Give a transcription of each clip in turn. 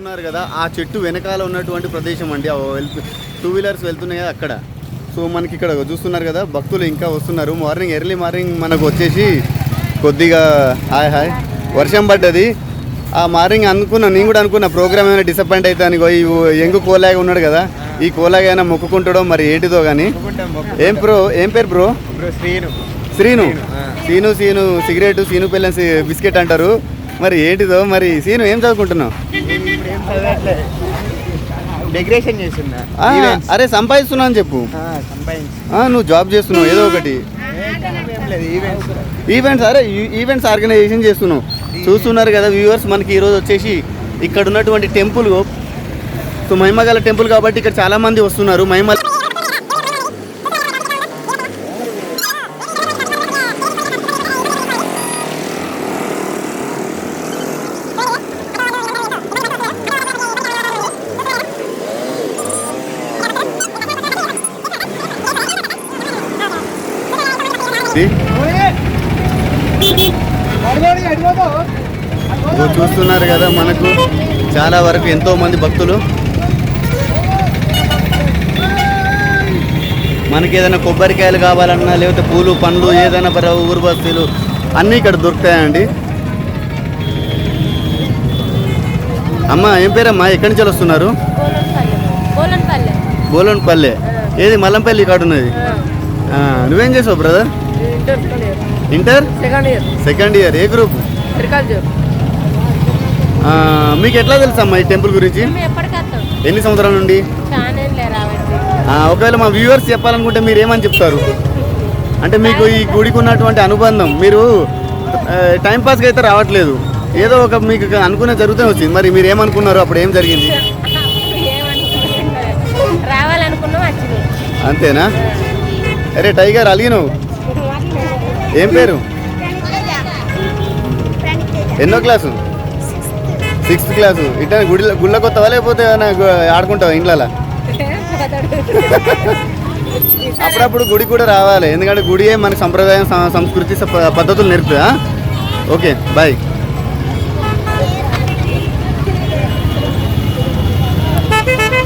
చూస్తున్నారు కదా ఆ చెట్టు వెనకాల ఉన్నటువంటి ప్రదేశం అండి. టూ వీలర్స్ వెళ్తున్నాయి కదా అక్కడ. సో మనకి ఇక్కడ చూస్తున్నారు కదా భక్తులు ఇంకా వస్తున్నారు. ఎర్లీ మార్నింగ్ మనకు వచ్చేసి కొద్దిగా హాయ్ వర్షం పడ్డది. ఆ మార్నింగ్ నేను కూడా అనుకున్నా ప్రోగ్రామ్ ఏమైనా డిసప్పాయింట్ అవుతా అని. ఈ యంగు కోలాగా ఉన్నాడు కదా, ఈ కోలాగా అయినా మొక్కుకుంటాడో మరి ఏంటిదో కానీ. ఏం పేరు బ్రో? శ్రీను సిగరెట్, సీను పెళ్ళం బిస్కెట్ అంటారు. మరి ఏంటిదో మరి. సీను ఏం చదువుకుంటున్నావు? డెకరేషన్ చేస్తున్నా. అరే సంపాదిస్తున్నావు అని చెప్పు. నువ్వు జాబ్ చేస్తున్నావు ఏదో ఒకటి. ఈవెంట్స్ అరే ఈవెంట్స్ ఆర్గనైజేషన్ చేస్తున్నావు. చూస్తున్నారు కదా వ్యూవర్స్, మనకి ఈరోజు వచ్చేసి ఇక్కడ ఉన్నటువంటి టెంపుల్, సో మహిమగల టెంపుల్ కాబట్టి ఇక్కడ చాలా మంది వస్తున్నారు. మహిమ చూస్తున్నారు కదా, మనకు చాలా వరకు ఎంతో మంది భక్తులు. మనకి ఏదైనా కొబ్బరికాయలు కావాలన్నా లేకపోతే పూలు పండ్లు ఏదైనా ఊరు బస్తీలు అన్నీ ఇక్కడ దొరుకుతాయండి. అమ్మ ఏం పేరమ్మా? ఎక్కడి నుంచి వస్తున్నారు? బోలన్పల్లె. ఏది మల్లంపల్లి కాడు ఉన్నది. నువ్వేం చేసావు బ్రదర్? Inter second year. ఏ గ్రూప్? మీకు ఎట్లా తెలుసమ్మా ఈ టెంపుల్ గురించి? ఎన్ని సంవత్సరాల నుండి? ఒకవేళ మా వ్యూవర్స్ చెప్పాలనుకుంటే మీరు ఏమని చెప్తారు? అంటే మీకు ఈ గుడికి ఉన్నటువంటి అనుబంధం, మీరు టైంపాస్కి అయితే రావట్లేదు, ఏదో ఒక మీకు అనుకునే జరుగుతూనే వచ్చింది. మరి మీరు ఏమనుకున్నారు? అప్పుడు ఏం జరిగింది? అంతేనా? అరే టైగర్ అలిగినవు. ఏం పేరు? ఎన్నో క్లాసు? 6th class. ఇట్లా గుళ్ళకి వస్తావా లేకపోతే ఆడుకుంటావా ఇంట్లో? అప్పుడప్పుడు గుడి కూడా రావాలి, ఎందుకంటే గుడియే మన సంప్రదాయం సంస్కృతి పద్ధతులు నేర్పుతా. Okay bye.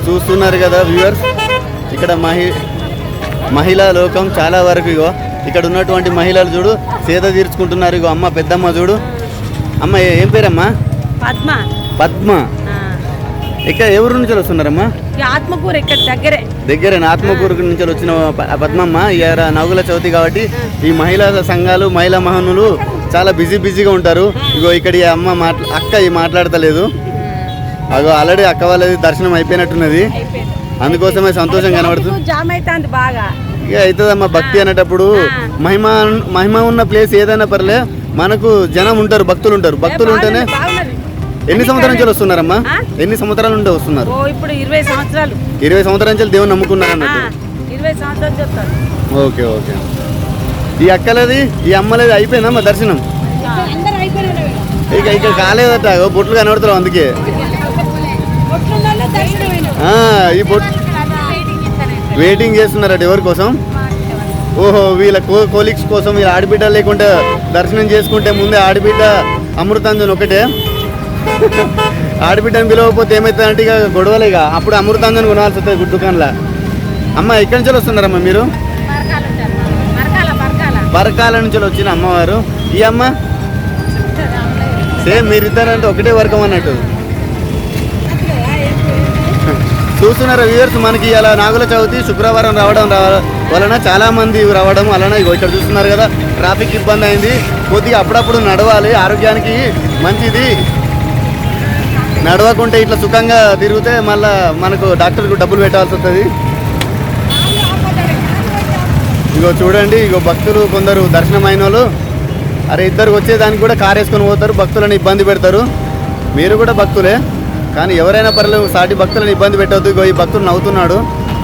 చూస్తున్నారు కదా వ్యూవర్స్, ఇక్కడ మహిళా లోకం చాలా వరకు. ఇగో ఇక్కడ ఉన్నటువంటి మహిళలు చూడు సేద తీర్చుకుంటున్నారు. ఇగో అమ్మ పెద్దమ్మ చూడు. అమ్మ ఏం పేరమ్మా? పద్మ. ఇక్కడ ఎవరి నుంచి వస్తున్నారమ్మా? ఆత్మకూరు. ఇక్కడ దగ్గరే ఆత్మకూరు నుంచి వచ్చిన పద్మమ్మ. ఇక నవ్వుల చవితి కాబట్టి ఈ మహిళా సంఘాలు మహిళా మహనులు చాలా బిజీగా ఉంటారు. ఇగో ఇక్కడ ఈ అమ్మ అక్క మాట్లాడతలేదు. అగో ఆల్రెడీ అక్క వాళ్ళది దర్శనం అయిపోయినట్టున్నది, అందుకోసమే సంతోషం కనబడుతుంది. ఇక అవుతుందమ్మా. భక్తి అనేటప్పుడు మహిమ ఉన్న ప్లేస్ ఏదైనా పర్లే, మనకు జనం ఉంటారు, భక్తులు ఉంటారు. భక్తులు ఉంటేనే. ఎన్ని సంవత్సరాల నుంచి వస్తున్నారమ్మా? ఎన్ని సంవత్సరాల నుండి వస్తున్నారు? ఇప్పుడు 20 సంవత్సరాలు. 20 సంవత్సరాల నుంచి దేవుని నమ్ముకున్నారు అన్నట్టు. 20 సంవత్సరాలు చెప్తారు. ఓకే. ఈ అక్కలది ఈ అమ్మలది అయిపోయిందమ్మా దర్శనం? ఇక కాలేదట, బొట్లు కనబడతారు అందుకే. ఈ బొట్లు వెయిటింగ్ చేస్తున్నారట ఎవరి కోసం? ఓహో వీళ్ళ కోలీగ్స్ కోసం. వీళ్ళ ఆడబిడ్డ లేకుంటే దర్శనం చేసుకుంటే ముందే ఆడబిడ్డ అమృతాంజన్ ఒకటే. ఆడబిడ్డని పిలవకపోతే ఏమవుతుందంటే ఇక గొడవలే. ఇక అప్పుడు అమృతాంజన్ కొనాల్సి వస్తుంది దుకాణంలో. అమ్మ ఎక్కడి నుంచి వస్తున్నారమ్మా మీరు? బరకాల నుంచి వచ్చిన అమ్మవారు. ఈ అమ్మ సేమ్ మీరిద్దరంటే ఒకటే వర్గం అన్నట్టు. చూస్తున్నారు వ్యూవర్స్, మనకి ఇలా నాగుల చవితి శుక్రవారం రావడం వలన చాలా మంది రావడం వలన ఇక్కడ చూస్తున్నారు కదా ట్రాఫిక్ ఇబ్బంది అయింది. కొద్దిగా అప్పుడప్పుడు నడవాలి, ఆరోగ్యానికి మంచిది. నడవకుంటే ఇట్లా సుఖంగా తిరిగితే మళ్ళీ మనకు డాక్టర్కు డబ్బులు పెట్టాల్సి వస్తుంది. ఇగో చూడండి, ఇగో భక్తులు కొందరు దర్శనమైన వాళ్ళు అరే ఇద్దరికి వచ్చేదానికి కూడా కారు వేసుకొని పోతారు, భక్తులను ఇబ్బంది పెడతారు. మీరు కూడా భక్తులే, కానీ ఎవరైనా పర్లేదు సాటి భక్తులను ఇబ్బంది పెట్టవద్దు. ఇగో ఈ భక్తులు నవ్వుతున్నాడు,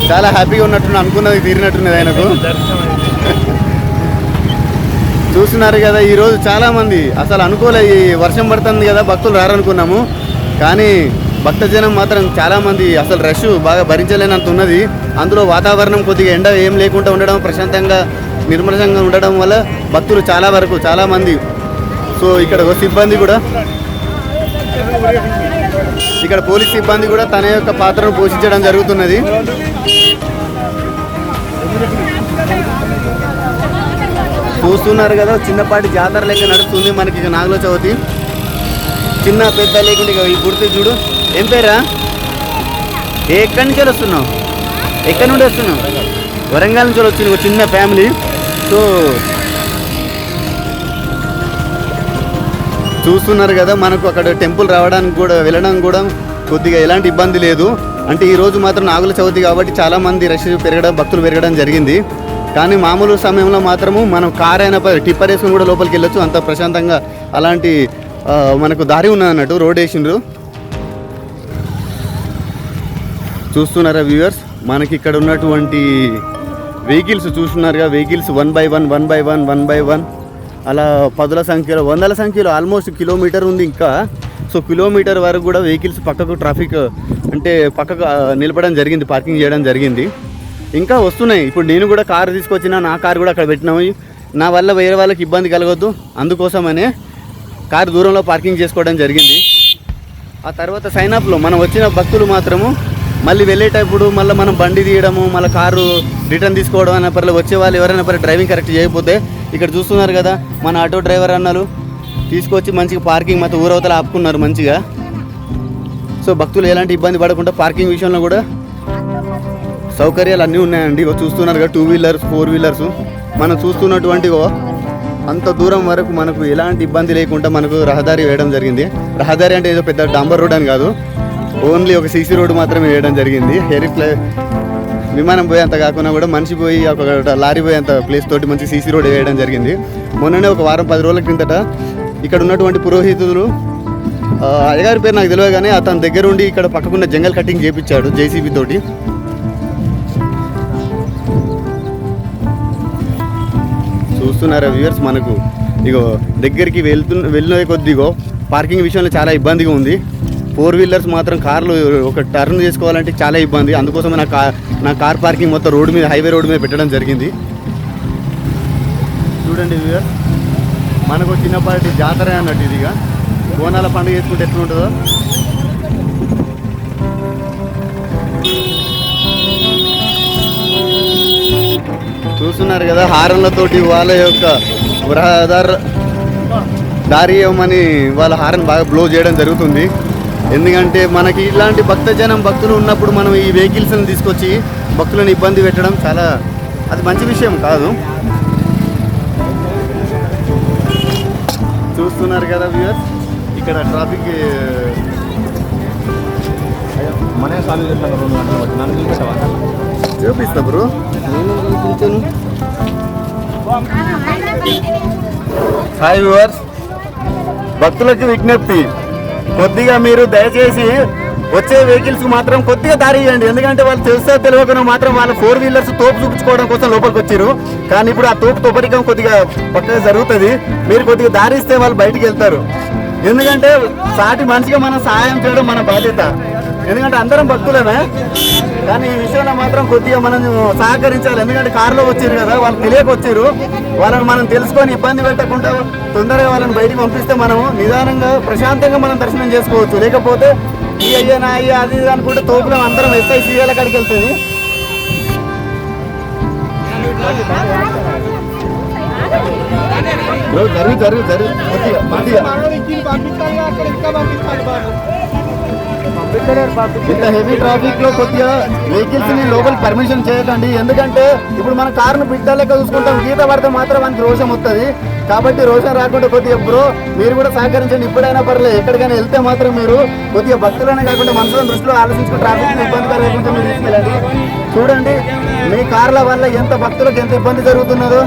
చాలా హ్యాపీగా ఉన్నట్టు అనుకున్నది తీరినట్టున్నది ఆయనకు. చూస్తున్నారు కదా ఈరోజు చాలామంది అసలు అనుకోలే, ఈ వర్షం పడుతుంది కదా భక్తులు రారనుకున్నాము, కానీ భక్తజనం మాత్రం చాలామంది అసలు రష్ బాగా భరించలేనంత ఉన్నది. అందులో వాతావరణం కొద్దిగా ఎండ ఏం లేకుండా ఉండడం, ప్రశాంతంగా నిర్మలంగా ఉండడం వల్ల భక్తులు చాలామంది. సో ఇక్కడ సిబ్బంది కూడా ఇక్కడ పోలీస్ సిబ్బంది కూడా తన యొక్క పాత్రను పోషించడం జరుగుతున్నది. చూస్తున్నారు కదా, చిన్నపాటి జాతర లెక్క నడుస్తుంది మనకి ఇక నాగుల చవితి. చిన్న పెద్ద లేకుండా ఇక ఈ గుర్తు చూడు. ఏం పేరా? ఎక్కడి నుంచి వస్తున్నావు? ఎక్కడి నుండి వస్తున్నావు? వరంగల్ నుంచి వచ్చింది ఒక చిన్న ఫ్యామిలీ. సో చూస్తున్నారు కదా, మనకు అక్కడ టెంపుల్ రావడానికి కూడా వెళ్ళడానికి కూడా కొద్దిగా ఎలాంటి ఇబ్బంది లేదు. అంటే ఈరోజు మాత్రం నాగుల చవితి కాబట్టి చాలామంది రష్ పెరగడం, భక్తులు పెరగడం జరిగింది. కానీ మామూలు సమయంలో మాత్రము మనం కార్ అయినా టిప్పర్ వేసుకుని కూడా లోపలికి వెళ్ళొచ్చు, అంత ప్రశాంతంగా. అలాంటి మనకు దారి ఉన్నది అన్నట్టు, రోడ్ వేసిండ్రు. చూస్తున్నారా వ్యూవర్స్, మనకి ఇక్కడ ఉన్నటువంటి వెహికల్స్ చూస్తున్నారుగా. వెహికల్స్ 1 by 1 అలా పదుల సంఖ్యలో, వందల సంఖ్యలో, ఆల్మోస్ట్ కిలోమీటర్ ఉంది ఇంకా. సో కిలోమీటర్ వరకు కూడా వెహికల్స్ పక్కకు ట్రాఫిక్ అంటే పక్కకు నిలపడం జరిగింది, పార్కింగ్ చేయడం జరిగింది. ఇంకా వస్తున్నాయి. ఇప్పుడు నేను కూడా కారు తీసుకొచ్చిన, నా కారు కూడా అక్కడ పెట్టినాము. నా వల్ల వేరే వాళ్ళకి ఇబ్బంది కలగొద్దు, అందుకోసమనే కారు దూరంలో పార్కింగ్ చేసుకోవడం జరిగింది. ఆ తర్వాత సైన్అప్లో మనం వచ్చిన భక్తులు మాత్రము మళ్ళీ వెళ్ళేటప్పుడు మళ్ళీ మనం బండి తీయడము, మళ్ళీ కారు రిటర్న్ తీసుకోవడం అన్న పర్లేదు. వచ్చే వాళ్ళు ఎవరైనా డ్రైవింగ్ కరెక్ట్ చేయకపోతే ఇక్కడ చూస్తున్నారు కదా, మన ఆటో డ్రైవర్ అన్నలు తీసుకొచ్చి మంచిగా పార్కింగ్ మొత్తం ఊరవతల ఆపుకున్నారు మంచిగా. సో భక్తులు ఎలాంటి ఇబ్బంది పడకుండా పార్కింగ్ విషయంలో కూడా సౌకర్యాలు అన్నీ ఉన్నాయండి. చూస్తున్నారు కదా, 2 వీలర్స్ 4 వీలర్స్. మనం చూస్తున్నటువంటి అంత దూరం వరకు మనకు ఎలాంటి ఇబ్బంది లేకుండా మనకు రహదారి వేయడం జరిగింది. రహదారి అంటే ఏదో పెద్ద డాంబర్ రోడ్ అని కాదు, ఓన్లీ ఒక సీసీ రోడ్డు మాత్రమే వేయడం జరిగింది. విమానం పోయేంత కాకుండా కూడా మనిషి పోయి ఒక లారీ పోయేంత ప్లేస్ తోటి మంచి సీసీ రోడ్ వేయడం జరిగింది. మొన్ననే ఒక వారం 10 రోజుల క్రిందట ఇక్కడ ఉన్నటువంటి పురోహితులు, అయ్యగారి పేరు నాకు తెలియదు కానీ అతని దగ్గర ఉండి ఇక్కడ పక్కకున్న జంగల్ కటింగ్ చేయించాడు జేసీబీ తోటి. చూస్తున్నారా వ్యూవర్స్, మనకు ఇగో దగ్గరికి వెళ్ళే కొద్దిగో పార్కింగ్ విషయంలో చాలా ఇబ్బందిగా ఉంది. 4 వీలర్స్ మాత్రం కార్లు ఒక టర్న్ చేసుకోవాలంటే చాలా ఇబ్బంది. అందుకోసమే నా కార్ పార్కింగ్ మొత్తం రోడ్డు మీద, హైవే రోడ్డు మీద పెట్టడం జరిగింది. చూడండి వ్యూవర్స్, మనకు చిన్నపాటి జాతర అన్నట్టు ఇదిగా. బోనాల పండుగ చేసుకుంటే ఎట్లుంటుందో. చూస్తున్నారు కదా, హారన్లతోటి వాళ్ళ యొక్క దారి ఇవ్వమని వాళ్ళ హారన్ బాగా బ్లో చేయడం జరుగుతుంది. ఎందుకంటే మనకి ఇలాంటి భక్తులు ఉన్నప్పుడు మనం ఈ వెహికల్స్ని తీసుకొచ్చి భక్తులను ఇబ్బంది పెట్టడం చాలా అది మంచి విషయం కాదు. చూస్తున్నారు కదా వ్యూవర్స్, ఇక్కడ ట్రాఫిక్ చూపిస్తా బ్రో, నేను చూపించాను. హాయ్ వ్యూవర్స్, భక్తులకి విజ్ఞప్తి, కొద్దిగా మీరు దయచేసి వచ్చే వెహికల్స్ మాత్రం కొద్దిగా దారి ఇవ్వండి. ఎందుకంటే వాళ్ళు తెలుసో తెలియకుండా మాత్రం వాళ్ళ 4 వీలర్స్ తోపు చూపించుకోవడం కోసం లోపలికి వచ్చారు. కానీ ఇప్పుడు ఆ తోపరికం కొద్దిగా పక్కగా జరుగుతుంది. మీరు కొద్దిగా దారి ఇస్తే వాళ్ళు బయటికి వెళ్తారు. ఎందుకంటే సాటి మనిషిగా మనం సహాయం చేయడం మన బాధ్యత. ఎందుకంటే అందరం భక్తులమే, కానీ ఈ విషయంలో మాత్రం కొద్దిగా మనం సహకరించాలి. ఎందుకంటే కారులో వచ్చారు కదా, వాళ్ళు తెలియక వచ్చారు. వాళ్ళని మనం తెలుసుకొని ఇబ్బంది పెట్టకుండా తొందరగా వాళ్ళని బయటికి పంపిస్తే మనము నిదానంగా ప్రశాంతంగా మనం దర్శనం చేసుకోవచ్చు. లేకపోతే ఈ అయ్యా నా అయ్యా అది అనుకుంటే తోపులం అందరం ఎస్ఐ సీఎల కాడికి వెళ్తుంది. ఇంత హెవీ ట్రాఫిక్ లో కొద్దిగా వెహికల్స్ ని లోపల పర్మిషన్ చేయకండి. ఎందుకంటే ఇప్పుడు మన కారును బిడ్డ లెక్క చూసుకుంటాం, గీత పడితే మాత్రం మనకి రోషం వస్తుంది. కాబట్టి రోషం రాకుండా కొద్దిగా బ్రో మీరు కూడా సహకరించండి. ఇప్పుడైనా పర్లేదు, ఎక్కడికైనా వెళ్తే మాత్రం మీరు కొద్దిగా భక్తులనే కాకుండా మనసులను దృష్టిలో ఆలోచించుకుని ట్రాఫిక్ ఇబ్బంది కలగకుండా మీరు తీసుకెళ్ళండి. చూడండి మీ కార్ల వల్ల ఎంత భక్తులకు ఎంత ఇబ్బంది జరుగుతున్నదో.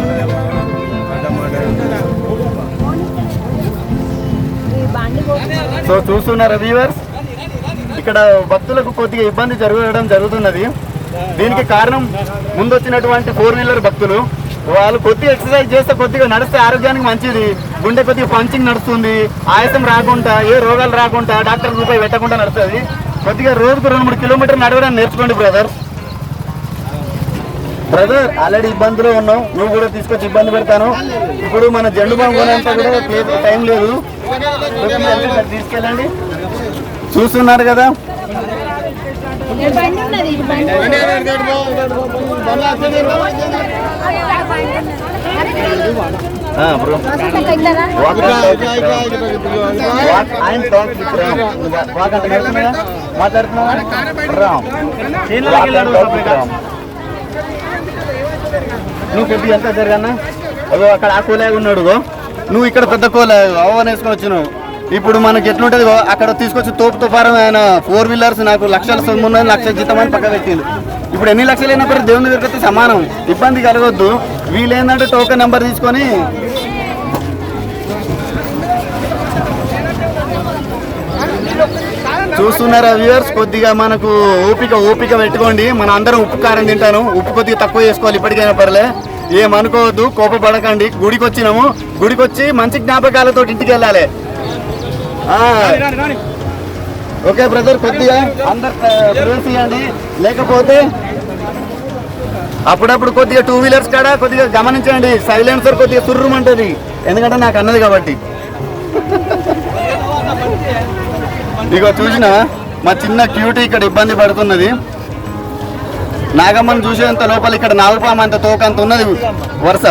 సో చూస్తున్నారా వ్యూవర్స్, ఇక్కడ భక్తులకు కొద్దిగా ఇబ్బంది జరుగుతున్నది. దీనికి కారణం ముందు వచ్చినటువంటి 4 వీలర్ భక్తులు. వాళ్ళు కొద్దిగా ఎక్సర్సైజ్ చేస్తే, కొద్దిగా నడిస్తే ఆరోగ్యానికి మంచిది. గుండె కొద్దిగా పంచింగ్ నడుస్తుంది, ఆయాసం రాకుండా, ఏ రోగాలు రాకుండా, డాక్టర్ రూపాయి పెట్టకుండా నడుస్తుంది. కొద్దిగా రోజుకు 2-3 కిలోమీటర్లు నడవడానికి నేర్చుకోండి బ్రదర్. బ్రదర్ ఆల్రెడీ ఇబ్బందులు ఉన్నావు, నువ్వు కూడా తీసుకొచ్చి ఇబ్బంది పెడతాను. ఇప్పుడు మన జెండు బాంబు కొనేంత కూడా టైం లేదు. తీసుకెళ్ళండి, చూస్తున్నారు కదా. బ్రో నువ్వు కొద్దిగా ఎంత జరగన్నా అక్కడ ఆ కోలాగా ఉన్నాడు, నువ్వు ఇక్కడ పెద్ద కోలాగా అవన్నీ వేసుకొని వచ్చినావు. ఇప్పుడు మనకి ఎట్లుంటుంది అక్కడ తీసుకొచ్చి తోపుతో పారం ఆయన 4 వీలర్స్ నాకు లక్షల సొమ్ము లక్షల జీతం అని పక్క పెట్టింది. ఇప్పుడు ఎన్ని లక్షలు అయినప్పుడు దేవుని దగ్గరికి సమానం, ఇబ్బంది కలగొద్దు. వీళ్ళు ఏంటంటే టోకెన్ నెంబర్ తీసుకొని చూస్తున్నారా వ్యూవర్స్, కొద్దిగా మనకు ఓపిక పెట్టుకోండి. మనం అందరం ఉప్పు కారం తింటాను, ఉప్పు కొద్దిగా తక్కువ చేసుకోవాలి. ఇప్పటికైనా పర్లే, ఏమనుకోవద్దు, కోపపడకండి. గుడికి వచ్చినాము, గుడికి వచ్చి మంచి జ్ఞాపకాలతో ఇంటికి వెళ్ళాలి. ఓకే బ్రదర్, కొద్దిగా అందరు బ్రేక్ ఇవ్వండి, లేకపోతే అప్పుడప్పుడు కొద్దిగా 2 వీలర్స్ కాడ కొద్దిగా గమనించండి. సైలెన్సర్ కొద్దిగా సుర్రుమంటది, ఎందుకంటే నాకు అన్నది కాబట్టి. ఇగో చూసిన మా చిన్న క్యూటీ ఇక్కడ ఇబ్బంది పడుతున్నది. నాగమ్మని చూసేంత లోపల ఇక్కడ నాగుపాము అంత తోకంత ఉన్నది వరుస.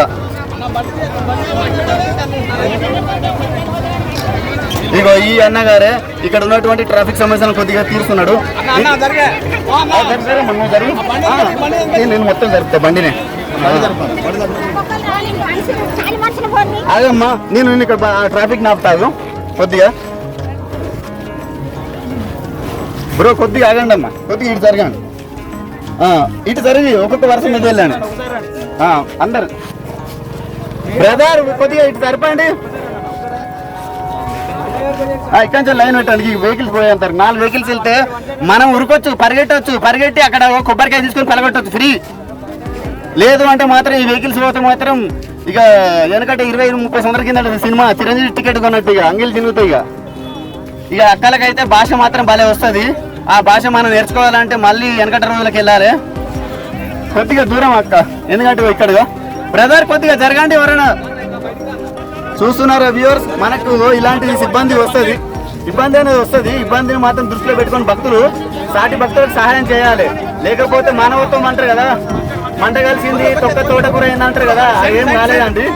ఇగో ఈ అన్నగారే ఇక్కడ ఉన్నటువంటి ట్రాఫిక్ సమస్యలను కొద్దిగా తీరుస్తున్నాడు. నేను మొత్తం జరుపుతా బండినే. అదేమ్మా, నేను ఇక్కడ ట్రాఫిక్ నాపుతాను కొద్దిగా. బ్రో కొద్దిగా ఆగండి అమ్మా, కొద్దిగా ఇటు జరగండి, ఇటు జరిగి ఒక్కొక్క వర్షం మీద వెళ్ళండి అందరు. బ్రదర్ కొద్దిగా ఇటు సరిపండి, ఇక్కడ నుంచి లైన్ పెట్టండి. వెహికల్స్ పోయేంతారు 4 వెహికల్స్ వెళ్తే మనం ఉరుకొచ్చు, పరిగెట్టి అక్కడ కొబ్బరికాయ తీసుకొని పలగొట్టచ్చు ఫ్రీ. లేదు అంటే మాత్రం ఈ వెహికల్స్ పోతే మాత్రం ఇక వెనకటి 20-30 సంవత్సరాల కింద సినిమా చిరంజీవి టికెట్ కొన్నట్టు ఇక అంగిల్ తిరుగుతాయి. ఇక అక్కలకైతే భాష మాత్రం భలే వస్తుంది. ఆ భాష మనం నేర్చుకోవాలంటే మళ్ళీ వెనకటి రోజులకు వెళ్ళాలి. కొద్దిగా దూరం అక్క, ఎందుకంటే ఇక్కడగా బ్రదర్ కొద్దిగా జరగండి. ఎవరైనా చూస్తున్నారా వ్యూవర్స్, మనకు ఇలాంటి ఇబ్బంది వస్తుంది, ఇబ్బంది అనేది వస్తుంది. ఇబ్బందిని మాత్రం దృష్టిలో పెట్టుకొని భక్తులు సాటి భక్తులకు సహాయం చేయాలి. లేకపోతే మానవత్వం అంటారు కదా, మంట కలిసింది తొక్క తోటకూర అయింది అంటారు కదా, ఏం కాలేదండి.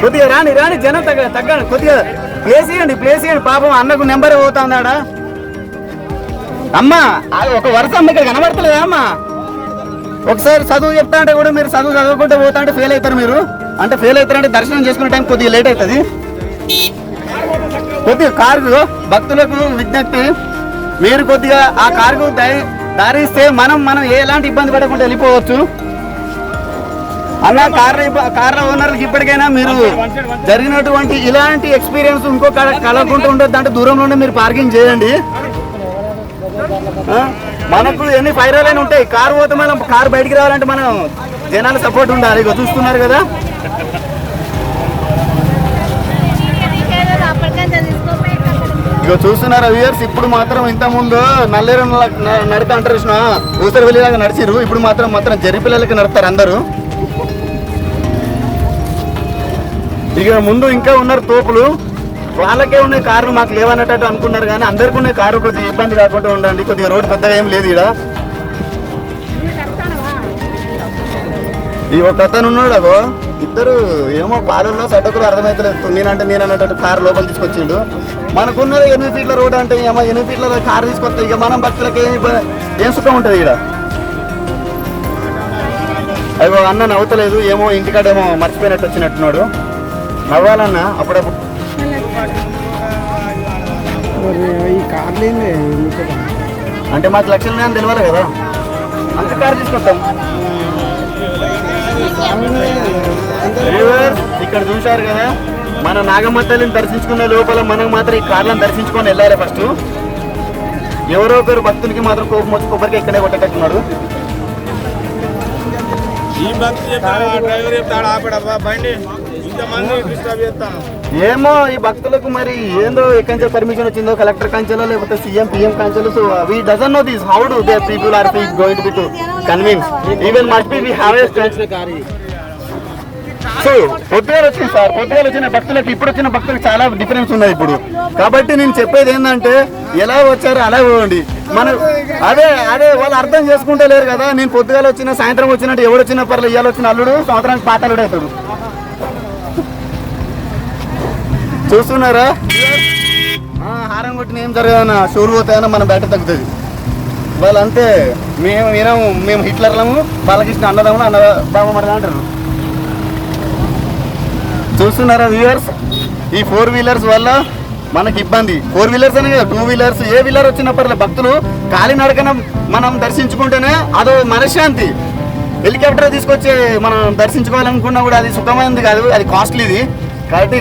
కొద్దిగా రాని జనం తగ్గండి, కొద్దిగా ప్లేస్ ఇవ్వండి. పాపం అన్నకు నెంబర్ పోతుందాడా అమ్మా, ఒక వరుస అమ్మ ఇక్కడ కనబడతలేదా అమ్మా? ఒకసారి చదువు చెప్తా అంటే కూడా మీరు చదువుకుంటే పోతా అంటే ఫెయిల్ అవుతారు. మీరు అంటే ఫెయిల్ అవుతారంటే దర్శనం చేసుకునే టైం కొద్దిగా లేట్ అవుతుంది. కొద్దిగా కారు భక్తులకు విజ్ఞప్తి, మీరు కొద్దిగా ఆ కారుకు దారిస్తే మనం ఎలాంటి ఇబ్బంది పడకుండా వెళ్ళిపోవచ్చు. అన్న కార్ల ఓనర్లకు ఇప్పటికైనా మీరు జరిగినటువంటి ఇలాంటి ఎక్స్పీరియన్స్ ఇంకో కలగకుండా ఉండొద్దు అంటే దూరంలోనే మీరు పార్కింగ్ చేయండి. మనకు ఎన్ని ఫైరాలైనా ఉంటాయి, కారు పోతే మనం కారు బయటికి రావాలంటే మనం జనాల సపోర్ట్ ఉండాలి. ఇక చూస్తున్నారు కదా, ఇక చూస్తున్నారా వ్యూయర్స్. ఇప్పుడు మాత్రం ఇంత ముందు నల్లేరు నడతా అంటారు కృష్ణ, ఊసరి వెళ్ళేలాగా నడిచిరు. ఇప్పుడు మాత్రం జరి పిల్లలకి నడుస్తారు అందరూ. ఇక ముందు ఇంకా ఉన్నారు తోపులు, వాళ్ళకే ఉన్నాయి కార్లు, మాకు లేవన్నట్టు అనుకున్నారు. కానీ అందరికీ ఉన్నాయి కారు, కొద్దిగా ఇబ్బంది కాకుండా ఉండండి. కొద్దిగా రోడ్డు పెద్దగా ఏం లేదు ఇక్కడ. ఈ ఒక అతను ఉన్నాడు, అగో ఇద్దరు ఏమో పాలల్లో సడ్డకులు అర్థమవుతలేదు. నేనన్నట్టు కారు లోపల తీసుకొచ్చిండు. మనకున్నది 8 ఫీట్ల రోడ్ అంటే ఏమో 8 ఫీట్ల కారు తీసుకొస్తాయి. ఇక మనం భక్తులకి ఏం సుఖం ఉంటుంది ఇక్కడ. అయ్యో అన్న నవ్వుతలేదు, ఏమో ఇంటికాడేమో మర్చిపోయినట్టు వచ్చినట్టున్నాడు. నవ్వాలన్నా అప్పుడప్పుడు. అంటే మాకు లక్షలు నేను తెలియాలి కదా, అంత కారు తీసుకొస్తాం. ఇక్కడ చూశారు కదా, మన నాగమ్మ తల్లిని దర్శించుకునే లోపల మనం మాత్రం ఈ కార్లను దర్శించుకొని వెళ్ళాలి. ఫస్ట్ ఎవరో ఒకరు భక్తులకి మాత్రం కోపం వచ్చి కొబ్బరికి ఇక్కడే కొట్టేటట్టున్నాడు. ఈ భక్తి డ్రైవర్ చెప్తాడు ఆపడబ్బా బండి ఇంతమంది డిస్టర్బ్ చేస్తాను. ఏమో ఈ భక్తులకు మరి ఏందో ఎక్కడి నుంచి పర్మిషన్ వచ్చిందో, కలెక్టర్ కంచెలో లేకపోతే సీఎం పిఎం కంచెలో. So we doesn't know this, how do they people are going to convince even must be we have a. So పొద్దుగాలు వచ్చింది సార్, పొద్దుగాలు వచ్చిన భక్తులకు ఇప్పుడు వచ్చిన భక్తులకు చాలా డిఫరెన్స్ ఉన్నది ఇప్పుడు. కాబట్టి నేను చెప్పేది ఏంటంటే ఎలా వచ్చారో అలా పోండి. మన అదే అదే వాళ్ళు అర్థం చేసుకుంటే లేరు కదా. నేను పొద్దుగాలు వచ్చిన సాయంత్రం వచ్చినట్టు ఎవడు వచ్చినా పర్లేదు, ఇవాళ వచ్చిన అల్లుడు సంవత్సరానికి పాత అల్లుడు అవుతాడు. చూస్తున్నారా హారం కొట్టిన ఏం జరగదన్న, షోలు పోతాయన్న మన బయట తగ్గుతుంది. వాళ్ళంతే మేము హిట్లర్లము, బాలకృష్ణ అన్నదమ్ములు అన్న బాబు అంటారు. చూస్తున్నారా వ్యూవర్స్, ఈ 4 వీలర్స్ వల్ల మనకి ఇబ్బంది. 4 వీలర్స్ అనే కదా, 2 వీలర్స్ ఏ వీలర్ వచ్చినప్పటిలో భక్తులు కాలినడకన మనం దర్శించుకుంటేనే అదో మనశ్శాంతి. హెలికాప్టర్ తీసుకొచ్చి మనం దర్శించుకోవాలనుకున్నా కూడా అది సుఖమైనది కాదు, అది కాస్ట్లీది. కాబట్టి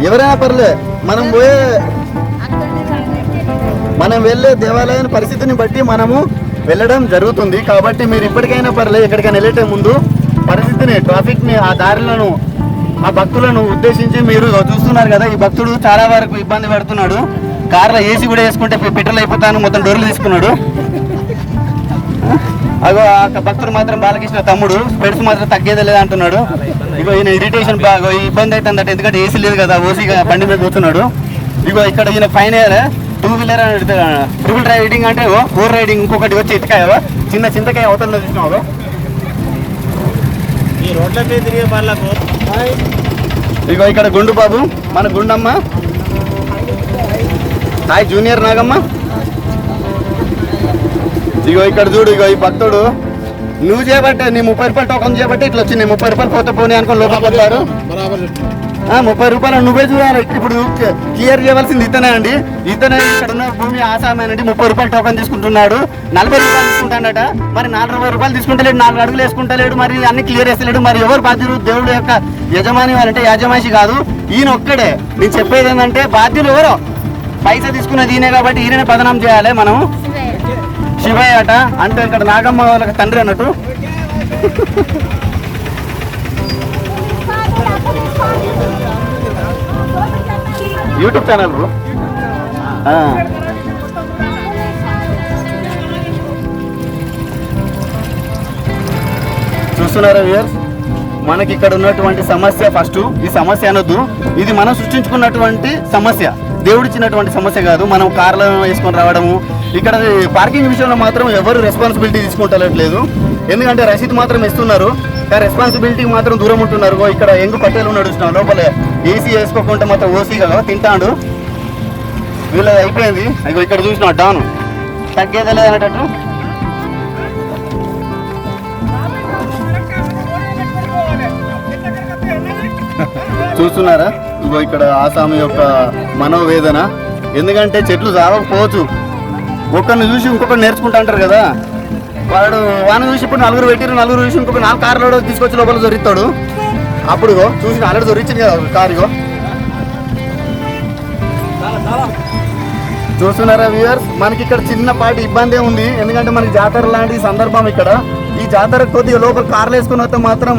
ఎవరైనా పర్లే మనం వెళ్ళే దేవాలయం పరిస్థితిని బట్టి మనము వెళ్ళడం జరుగుతుంది. కాబట్టి మీరు ఇప్పటికైనా పర్లేదు ఎక్కడికైనా వెళ్ళే ముందు పరిస్థితిని, ట్రాఫిక్ని, ఆ దారులను, ఆ భక్తులను ఉద్దేశించి మీరు చూస్తున్నారు కదా. ఈ భక్తుడు చాలా వరకు ఇబ్బంది పడుతున్నాడు. కార్లో ఏసీ కూడా వేసుకుంటే పెట్రోల్ అయిపోతాను మొత్తం డోర్లు తీసుకున్నాడు. అగో ఆ భక్తుడు మాత్రం బాలకృష్ణ తమ్ముడు స్పెడ్స్ మాత్రం తగ్గేదే లేదు అంటున్నాడు. ఇగో ఈయన ఇరిటేషన్ బాగా ఇబ్బంది అవుతుందట, ఎందుకంటే ఏసీ లేదు కదా, ఓసీగా బండి మీద కూర్చున్నాడు. ఇగో ఇక్కడ ఈయన final year 2 wheeler triple riding అంటే 4 రైడింగ్. ఇంకొకటి వచ్చి ఎత్తుకాయవా చిన్న చింతకాయ అవతల చూసినావు. ఈ రోడ్ల మీద తిరిగే వాళ్ళకు ఇగో ఇక్కడ గుండు బాబు, మన గుండమ్మ, హాయ్ జూనియర్ నాగమ్మ. ఇగో ఇక్కడ చూడు, ఇగో ఈ భక్తుడు నువ్వు చేయబట్టే నీ 30 రూపాయలు టోకన్ చేయబట్టే ఇట్లా వచ్చింది. 30 రూపాయలు పోతే పోనీ అనుకుని లోపల పడతారు. 30 రూపాయలు నువ్వే చూడాలి. ఇప్పుడు క్లియర్ చేయవలసింది ఇతనే అండి. ఇతనే ఇక్కడ ఉన్న భూమి ఆసామేనండి. 30 రూపాయలు టోకన్ తీసుకుంటున్నాడు, 40 రూపాయలు తీసుకుంటాడట. మరి 40 రూపాయలు తీసుకుంటలేడు, 4 అడుగులు వేసుకుంటలేడు, మరి అన్ని క్లియర్ చేస్తలేడు. మరి ఎవరు బాధ్యులు? దేవుడు యొక్క యజమాని అంటే యాజమాషి కాదు, ఈయన ఒక్కడే. నేను చెప్పేది ఏంటంటే బాధ్యులు ఎవరో పైసా తీసుకున్నది ఈయనే కాబట్టి ఈయననే పదనం చేయాలి. మనం శివయ్య అట అంటే ఇక్కడ నాగమ్మ వాళ్ళకి తండ్రి అన్నట్టు. YouTube channel bro. చూస్తున్నారా వ్యూయర్స్, మనకి ఇక్కడ ఉన్నటువంటి సమస్య ఫస్ట్ ఈ సమస్య అనొద్దు, ఇది మనం సృష్టించుకున్నటువంటి సమస్య, దేవుడిచ్చినటువంటి సమస్య కాదు. మనం కార్లో వేసుకొని రావడము. ఇక్కడ పార్కింగ్ విషయంలో మాత్రం ఎవరు రెస్పాన్సిబిలిటీ తీసుకుంటలేదు. ఎందుకంటే రసీదు మాత్రం ఇస్తున్నారు, కానీ రెస్పాన్సిబిలిటీకి మాత్రం దూరం ఉంటున్నారు. ఇక్కడ ఎంగు పట్టేలు నడుస్తున్నాం, లోపల ఏసీ వేసుకోకుండా మాత్రం ఓసీగా తింటాడు. వీళ్ళది అయిపోయింది. ఇగో ఇక్కడ చూసిన డాను తగ్గేదే లేదనేటట్టు. చూస్తున్నారా ఇగో ఇక్కడ ఆసామి యొక్క మనోవేదన. ఎందుకంటే చెట్లు చావకపోవచ్చు, ఒక్కరిని చూసి ఇంకొకరు నేర్చుకుంటా అంటారు కదా. వాడిని చూసి ఇప్పుడు 4 పెట్టిరు, 4 చూసి ఇంకొక 4 కార్లో తీసుకొచ్చి లోపల దొరుకుతాడు. అప్పుడు చూసి ఆల్రెడీ దొరికింది కదా కారు. చూస్తున్నారా వ్యూయర్స్, మనకి ఇక్కడ చిన్నపాటి ఇబ్బంది ఉంది. ఎందుకంటే మనకి జాతర లాంటి సందర్భం ఇక్కడ. ఈ జాతర కొద్దిగా లోపల కార్లు వేసుకుని వస్తే మాత్రం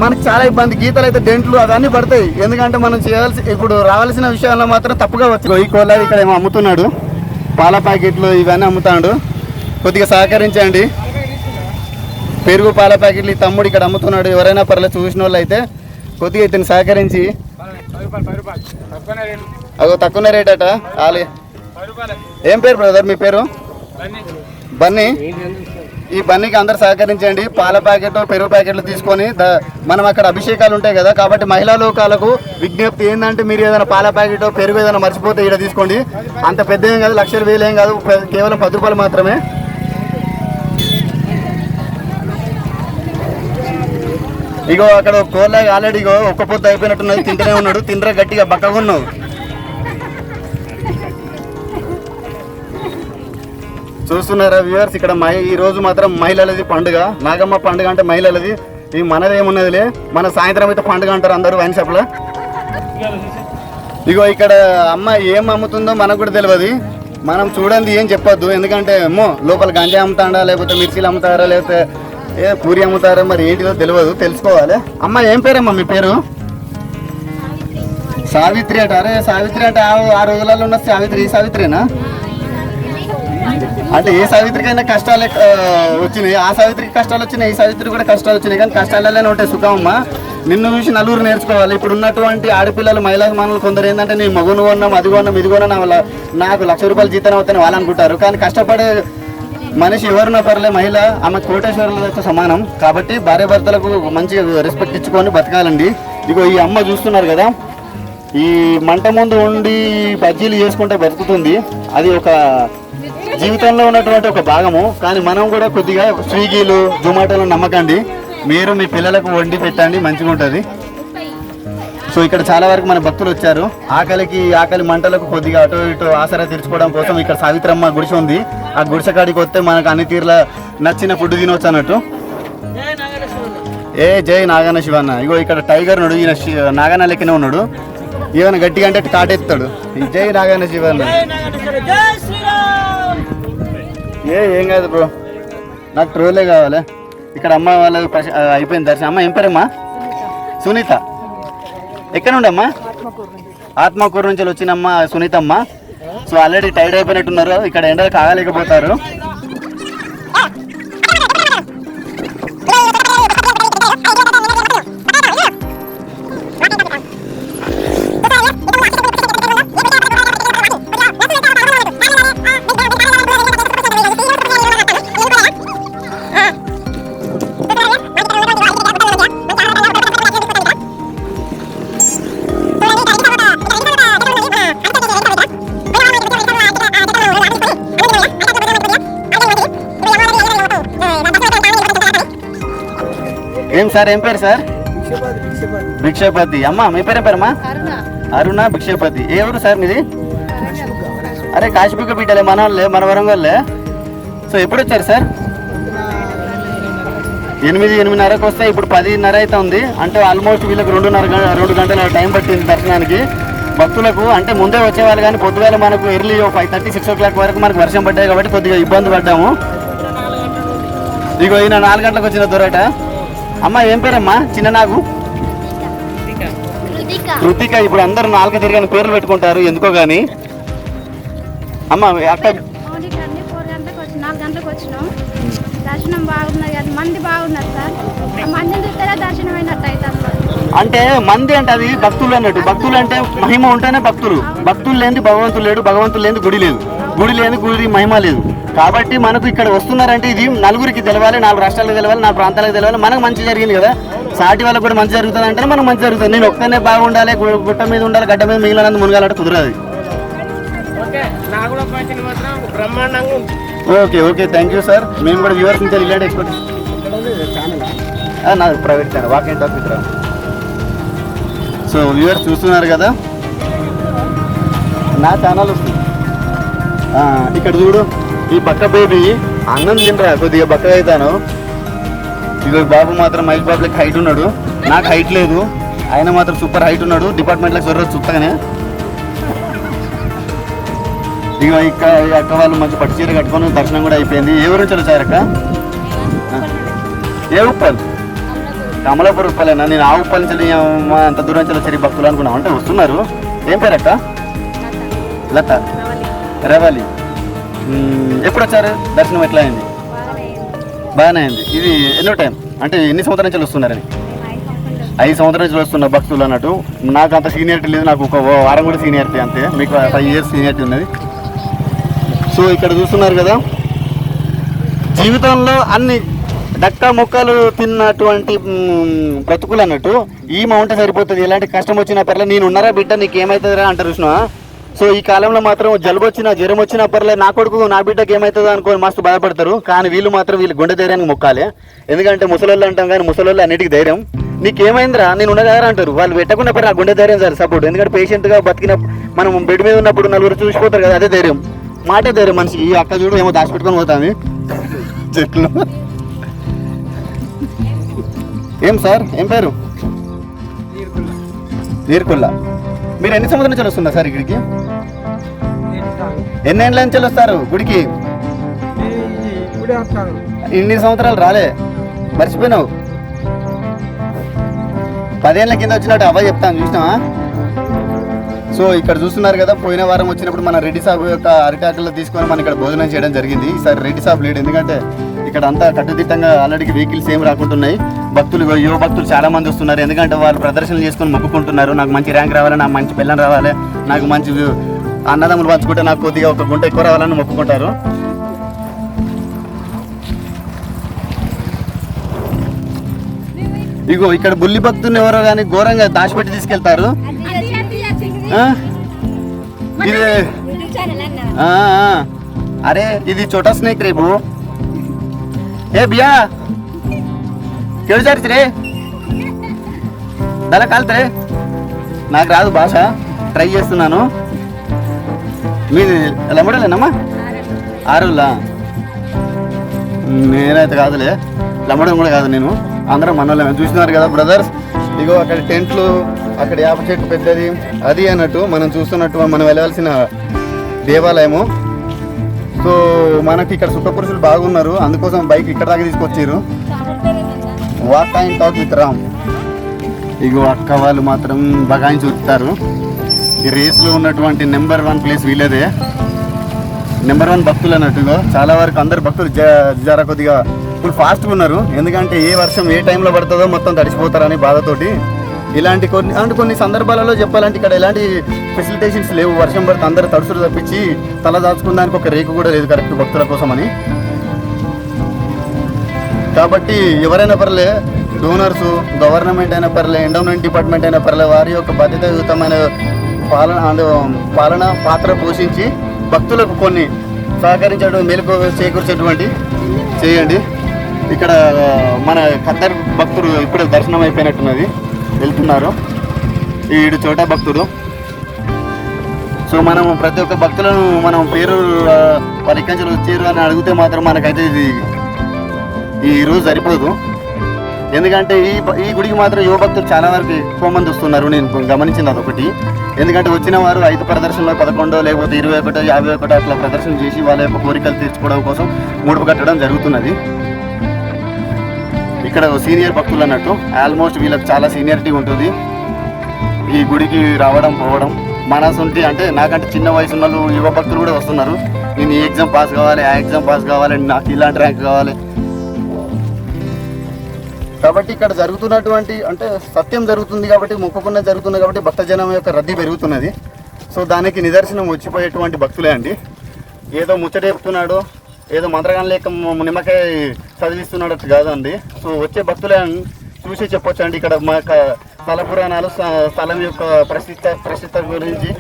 మనకి చాలా ఇబ్బంది. గీతలు అయితే డెంట్లు అవన్నీ పడతాయి. ఎందుకంటే మనం ఇప్పుడు రావాల్సిన విషయాల్లో మాత్రం తప్పుగా వచ్చి ఈ కోళ్ళ ఇక్కడ ఏమో అమ్ముతున్నాడు, పాల ప్యాకెట్లు ఇవన్నీ అమ్ముతాడు. కొద్దిగా సహకరించండి. పెరుగు పాల ప్యాకెట్లు ఈ తమ్ముడు ఇక్కడ అమ్ముతున్నాడు. ఎవరైనా పర్లేదు చూసిన వాళ్ళు అయితే కొద్దిగా ఇతను సహకరించి. అదో తక్కువ రేట్ అట. ఏం పేరు బ్రదర్ మీ పేరు? బన్నీ. ఈ బన్నీకి అందరు సహకరించండి. పాల ప్యాకెట్ పెరుగు ప్యాకెట్లు తీసుకొని మనం అక్కడ అభిషేకాలు ఉంటాయి కదా, కాబట్టి మహిళా లోకాలకు విజ్ఞప్తి ఏంటంటే మీరు ఏదైనా పాల ప్యాకెట్ పెరుగు ఏదైనా మర్చిపోతే ఇక్కడ తీసుకోండి. అంత పెద్ద ఏం కాదు, లక్షలు వేలు ఏం కాదు, కేవలం 10 రూపాయలు మాత్రమే. ఇగో అక్కడ కోళ్ళ ఆల్రెడీ ఇగో ఒక్క పొద్దు అయిపోయినట్టున్నది, తింటూనే ఉన్నాడు. తింటరా గట్టిగా బక్కగా ఉన్నావు. చూస్తున్నారా వ్యూవర్స్, ఇక్కడ ఈ రోజు మాత్రం మహిళలది పండుగ. నాగమ్మ పండుగ అంటే మహిళలది. ఈ మనది ఏమున్నదిలే, మన సాయంత్రం అయితే పండుగ అంటారు అందరూ వైన్ షాప్లో. ఇగో ఇక్కడ అమ్మ ఏం అమ్ముతుందో మనకు కూడా తెలియదు. మనం చూడండి ఏం చెప్పొద్దు, ఎందుకంటే ఏమో లోపల గంజా అమ్ముతాడా, లేకపోతే మిర్చీలు అమ్ముతారా, లేకపోతే పూరి అమ్ముతారా, మరి ఏంటిదో తెలియదు, తెలుసుకోవాలి. అమ్మ ఏం పేరమ్మా మీ పేరు? సావిత్రి అట. అరే సావిత్రి అంటే ఆ రోజులలో ఉన్న సావిత్రి ఈ సావిత్రినా? అంటే ఏ సావిత్రికైనా కష్టాలు వచ్చినాయి, ఆ సావిత్రికి కష్టాలు వచ్చినాయి, ఈ సావిత్రికి కూడా కష్టాలు వచ్చినాయి. కానీ కష్టాలలోనే ఉంటాయి సుఖమ్మ. నిన్ను చూసి నలుగురు నేర్చుకోవాలి. ఇప్పుడు ఉన్నటువంటి ఆడపిల్లలు మహిళా మానవులు కొందరు ఏంటంటే నేను మగును కొన్నాం, అది కొన్నాం, ఇది కొన్నా, నాకు ₹1,00,000 జీతం అవుతాయని వాళ్ళు అనుకుంటారు. కానీ కష్టపడే మనిషి ఎవరున్నా పర్లే, మహిళ ఆమె కోటేశ్వరులతో సమానం. కాబట్టి భార్య భర్తలకు మంచిగా రెస్పెక్ట్ ఇచ్చుకొని బతకాలండి. ఇగో ఈ అమ్మ చూస్తున్నారు కదా, ఈ మంట ముందు ఉండి బజ్జీలు చేసుకుంటే బతుకుతుంది. అది ఒక జీవితంలో ఉన్నటువంటి ఒక భాగము. కానీ మనం కూడా కొద్దిగా స్విగ్గీలు జొమాటోలు నమ్మకండి. మీరు మీ పిల్లలకు వండి పెట్టండి, మంచిగా ఉంటుంది. సో ఇక్కడ చాలా వరకు మన భక్తులు వచ్చారు. ఆకలి మంటలకు కొద్దిగా అటు ఇటు ఆసరా తీర్చుకోవడం కోసం ఇక్కడ సావిత్రమ్మ గుడిసె ఉంది. ఆ గుడిసె కాడికి వస్తే మనకు అన్ని తీర్ల నచ్చిన ఫుడ్ తినవచ్చు అన్నట్టు. జై నాగన్న శివన్న. ఇగో ఇక్కడ టైగర్ ఉన్నాడు, ఈయన నాగన్న లెక్కనే ఉన్నాడు. ఈయన గట్టిగా అంటే కాటెత్తాడు. జై నాగన్న శివన్న. ఏం కాదు బ్రో, నాకు ట్రోలే కావాలి. ఇక్కడ అమ్మ వాళ్ళ అయిపోయింది దర్శనం. అమ్మ ఏం పేరమ్మా? సునీత. ఎక్కడ ఉండమ్మా? ఆత్మకూరు నుంచి వచ్చినమ్మ సునీతమ్మ. సో ఆల్రెడీ టైర్డ్ అయిపోయినట్టున్నారు, ఇక్కడ ఎండలు కాగలేకపోతారు. ఏం సార్, ఏం పేరు సార్? భిక్షపతి. అమ్మ మీ పేరు ఏం పేరమ్మా? అరుణ భిక్షపతి. ఏ ఊరు సార్ మీది? అరే కాశీబుక్క పీటలే, మన వాళ్ళే, మన వరంగల్లే. సో ఎప్పుడు వచ్చారు సార్? 8:30కు వస్తే ఇప్పుడు 10:30 అయితే ఉంది. అంటే ఆల్మోస్ట్ వీళ్ళకి 2 గంటల టైం పట్టింది దర్శనానికి. భక్తులకు అంటే ముందే వచ్చేవాళ్ళు, కానీ పొద్దుగాల మనకు ఎర్లీ 5:30, 6 o'clock వరకు మనకు వర్షం పడ్డాయి కాబట్టి కొద్దిగా ఇబ్బంది పడ్డాము. ఇగో ఈయన 4 గంటలకు వచ్చిన దొరట. అమ్మ ఏం పేరమ్మా? చిన్న నాకు కృతిక. ఇప్పుడు అందరూ 4 తిరిగిన పేర్లు పెట్టుకుంటారు ఎందుకో గానీ. అమ్మ అక్క 4 గంటలకు వచ్చినాం. దర్శనం బాగున్నది కదా, మంది బాగున్నారు సార్. మందిని చూస్తేనే దర్శనం అయినట్టు అవుతుంది. అంటే మంది అంటే అది భక్తులు అన్నట్టు. భక్తులు అంటే మహిమ ఉంటేనే భక్తులు. భక్తులు లేని భగవంతులు లేడు, భగవంతులు లేని గుడి లేదు, గుడి లేని గుడి మహిమ లేదు. కాబట్టి మనకు ఇక్కడ వస్తున్నారంటే ఇది నలుగురికి తెలవాలి, 4 రాష్ట్రాలకు తెలవాలి, 4 ప్రాంతాలకు తెలవాలి. మనకు మంచి జరిగింది కదా, సాటి వాళ్ళకి కూడా మంచి జరుగుతుంది అంటే మనకు మంచి జరుగుతుంది. నేను ఒక్కనే బాగుండాలి, గుట్ట మీద ఉండాలి, గడ్డ మీద మిగిలినందుకు మునగాలంటే కుదరదు. Okay okay, thank you sir. మేము కూడా వ్యూవర్స్ నుంచి ఇలాంటి ఎక్స్పెక్ట్. నాది private channel, walk and talk with Ram. So viewers చూస్తున్నారు కదా, నా ఛానల్ వస్తుంది. ఇక్కడ చూడు, ఈ బక్క బేబీ అన్నం తింటరా, కొద్దిగా బక్కగా అవుతాను. ఇక బాబు మాత్రం మహేష్ బాబులకి హైట్ ఉన్నాడు, నాకు హైట్ లేదు. ఆయన మాత్రం సూపర్ హైట్ ఉన్నాడు, డిపార్ట్మెంట్లకు జరగదు చుత్తగానే. ఇక అక్క వాళ్ళు మంచి పట్టు చీర కట్టుకొని దర్శనం కూడా అయిపోయింది. ఏ ఊరు నుంచి వచ్చారక్క? ఏ ఉప్పల్? కమలాపూర్ ఉప్పలేనా? నేను ఆ ఉప్పల్ నుంచి అంత దూరం నుంచి వచ్చారు భక్తులు అనుకున్నాం. అంటే వస్తున్నారు. ఏం పేరు అక్క? లత. రవాలి. ఎప్పుడు వచ్చారు? దర్శనం ఎట్లా అయింది? బాగానే అయింది. ఇది ఎన్నో టైం అంటే ఎన్ని సంవత్సరాల నుంచి వస్తున్నారని? 5 సంవత్సరాల నుంచి వస్తున్న భక్తులు అన్నట్టు. నాకు అంత సీనియారిటీ లేదు, నాకు ఒక వారం కూడా సీనియారిటీ అంతే. మీకు 5 years సీనియారిటీ ఉన్నది. సో ఇక్కడ చూస్తున్నారు కదా, జీవితంలో అన్ని డక్క మొక్కలు తిన్నటువంటి బ్రతుకులు అన్నట్టు. ఈ మౌంటే సరిపోతుంది. ఎలాంటి కష్టం వచ్చినా పర్లేదు, నేను ఉన్నారా బిడ్డ నీకు ఏమవుతుందిరా అంటారు చూసినా. సో ఈ కాలంలో మాత్రం జలుబు వచ్చినా జ్వరం వచ్చినా పర్లేదు, నా కొడుకు నా బిడ్డకి ఏమవుతుందో అనుకోని మస్తు బాధపడతారు. కానీ వీళ్ళు మాత్రం వీళ్ళు గుండె ధైర్యానికి మొక్కాలి. ఎందుకంటే ముసలోళ్ళు అంటాం కానీ ముసలోళ్ళు అన్నిటికీ ధైర్యం. నీకేమైందిరా నేను ఉండగారా అంటారు. వాళ్ళు పెట్టకుండా పర్లేదు, ఆ గుండె ధైర్యం సార్ సపోర్ట్. ఎందుకంటే పేషెంట్గా బతికిన మనం బెడ్ మీద ఉన్నప్పుడు నలుగురు చూసిపోతారు కదా, అదే ధైర్యం. మాటే ధైర్యం మనిషికి. ఈ అక్క చూడు ఏమో దాచిపెట్టుకొని పోతాను చెట్లు. ఏం సార్, ఏం పేరు? నీరుకుల్లా. మీరు ఎన్ని సంవత్సరాల నుంచి వస్తున్నారు సార్ ఇక్కడికి? ఎన్నేళ్ళ నుంచి వస్తారు గుడికి? ఇన్ని సంవత్సరాలు రాలే, మర్చిపోయినావు. 10 ఏళ్ళ కింద వచ్చినట్టు అవ్వ చెప్తాను చూసినావా? సో ఇక్కడ చూస్తున్నారు కదా, పోయిన వారం వచ్చినప్పుడు మన రెడ్డి సాబ్ యొక్క అరిటాకుల్లో తీసుకొని మనం ఇక్కడ భోజనం చేయడం జరిగింది. ఈసారి రెడ్డి సాబ్ లేడు, ఎందుకంటే ఇక్కడ అంతా కట్టుదిట్టంగా ఆల్రెడీ వెహికల్స్ ఏం రాకుంటున్నాయి. భక్తులు, యువ భక్తులు చాలా మంది వస్తున్నారు, ఎందుకంటే వాళ్ళు ప్రదర్శనలు చేసుకొని మొక్కుకుంటున్నారు. నాకు మంచి ర్యాంక్ రావాలి, నాకు మంచి పిల్లలు రావాలి, నాకు మంచి అన్నదమ్ములు పంచుకుంటే నాకు కొద్దిగా ఒక గుంట ఎక్కువ రావాలని మొక్కుకుంటారు. ఇగో ఇక్కడ బుల్లి భక్తుని ఎవరో కానీ ఘోరంగా దాచిపెట్టి తీసుకెళ్తారు. ఇది అరే ఇది చోటా స్నేక్ రేపు ఏ బియా కేడు రే దళ కాలుతరే. నాకు రాదు భాష, ట్రై చేస్తున్నాను. మీది లమ్మడలేనమ్మా? ఆరులా? నేనైతే కాదులే, లమ్మడం కూడా కాదు నేను. అందరం మనోళ్ళమే. చూస్తున్నారు కదా బ్రదర్స్, ఇగో అక్కడ టెంట్లు, అక్కడ యాప చెట్టు పెద్దది అది అన్నట్టు మనం చూస్తున్నట్టు మనం వెళ్ళవలసిన దేవాలయము. సో మనకి ఇక్కడ సుఖపురుషులు బాగున్నారు, అందుకోసం బైక్ ఇక్కడ దాకా తీసుకొచ్చారు. Walk and talk with Ram. ఇగో అక్క వాళ్ళు మాత్రం బగాయి చూస్తారు. ఈ రేస్లో ఉన్నటువంటి నెంబర్ 1 ప్లేస్ వీళ్ళదే, నెంబర్ 1 భక్తులు అన్నట్టుగా. చాలా వరకు అందరు భక్తులు జర కొద్దిగా ఇప్పుడు ఫాస్ట్గా ఉన్నారు, ఎందుకంటే ఏ వర్షం ఏ టైంలో పడుతుందో మొత్తం తడిసిపోతారని బాధతోటి. ఇలాంటి కొన్ని సందర్భాలలో చెప్పాలంటే ఇక్కడ ఎలాంటి ఫెసిలిటేషన్స్ లేవు. వర్షం పడితే అందరు తడుసులు తప్పించి తల దాచుకోవడానికి ఒక రేకు కూడా లేదు కరెక్ట్ భక్తుల కోసమని. కాబట్టి ఎవరైనా పర్లే, డోనర్స్, గవర్నమెంట్ అయినా పర్లే, ఎండోమెంట్ డిపార్ట్మెంట్ అయినా పర్లే, వారి యొక్క బాధ్యతాయుతమైన పాలన పాత్ర పోషించి భక్తులకు కొన్ని సహకరించడం, మేలుకు చేకూర్చేటువంటి చేయండి. ఇక్కడ మన ఖద్దర్ భక్తుడు ఇప్పుడే దర్శనం అయిపోయినట్టున్నది, వెళ్తున్నారు. ఈడు చోటా భక్తుడు. సో మనం ప్రతి ఒక్క భక్తులను మనం పేరు వారి ఇక్కడి నుంచి వచ్చారు అని అడిగితే మాత్రం మనకైతే ఇది ఈరోజు సరిపోదు, ఎందుకంటే ఈ గుడికి మాత్రం యువ భక్తులు చాలా వరకు ఎక్కువ మంది వస్తున్నారు. నేను గమనించింది అదొకటి. ఎందుకంటే వచ్చిన వారు 5 ప్రదర్శనలో 11 లేకపోతే 21, 51 అట్లా ప్రదర్శన చేసి వాళ్ళ యొక్క కోరికలు తీర్చుకోవడం కోసం ముడుపు కట్టడం జరుగుతున్నది. ఇక్కడ సీనియర్ భక్తులు అన్నట్టు, ఆల్మోస్ట్ వీళ్ళకి చాలా సీనియారిటీ ఉంటుంది ఈ గుడికి రావడం పోవడం. మనసుంటి అంటే నాకంటే చిన్న వయసు వాళ్ళు యువ భక్తులు కూడా వస్తున్నారు. నేను ఈ ఎగ్జామ్ పాస్ కావాలి, ఆ ఎగ్జామ్ పాస్ కావాలి, నాకు ఇలాంటి ర్యాంక్ కావాలి. కాబట్టి ఇక్కడ జరుగుతున్నటువంటి అంటే సత్యం జరుగుతుంది కాబట్టి, మొక్కుకున్నది జరుగుతుంది కాబట్టి భక్తజనం యొక్క రద్దీ పెరుగుతున్నది. సో దానికి నిదర్శనం వచ్చిపోయేటువంటి భక్తులే అండి. ఏదో ముచ్చట చెప్తున్నాడు, ఏదో మంత్రగానం లేక నిమ్మకాయ చదివిస్తున్నాడు కాదండి. సో వచ్చే భక్తులే చూసి చెప్పొచ్చు అండి. ఇక్కడ మా యొక్క స్థల పురాణాలు, స్థలం యొక్క ప్రసిద్ధ గురించి.